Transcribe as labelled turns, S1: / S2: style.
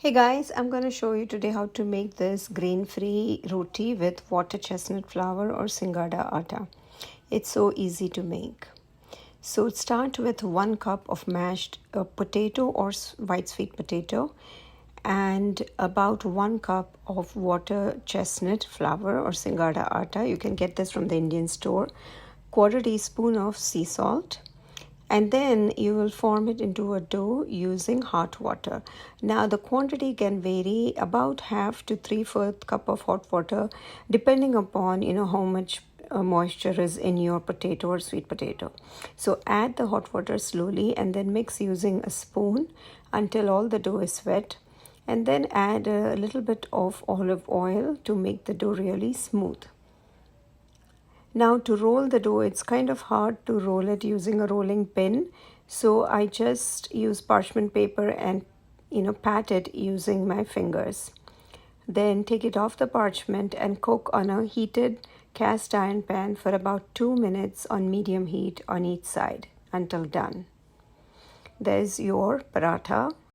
S1: Hey guys, I'm going to show you today how to make this grain-free roti with water chestnut flour or singhada atta. It's so easy to make. So start with 1 cup of mashed potato or white sweet potato and about 1 cup of water chestnut flour or singhada atta. You can get this from the Indian store. 1/4 teaspoon of sea salt, and then you will form it into a dough using hot water. Now the quantity can vary, about half to 3/4 cup of hot water, depending upon how much moisture is in your potato or sweet potato. So add the hot water slowly and then mix using a spoon until all the dough is wet, and then add a little bit of olive oil to make the dough really smooth. Now to roll the dough, it's kind of hard to roll it using a rolling pin. So I just use parchment paper and pat it using my fingers. Then take it off the parchment and cook on a heated cast iron pan for about 2 minutes on medium heat on each side until done. There's your paratha.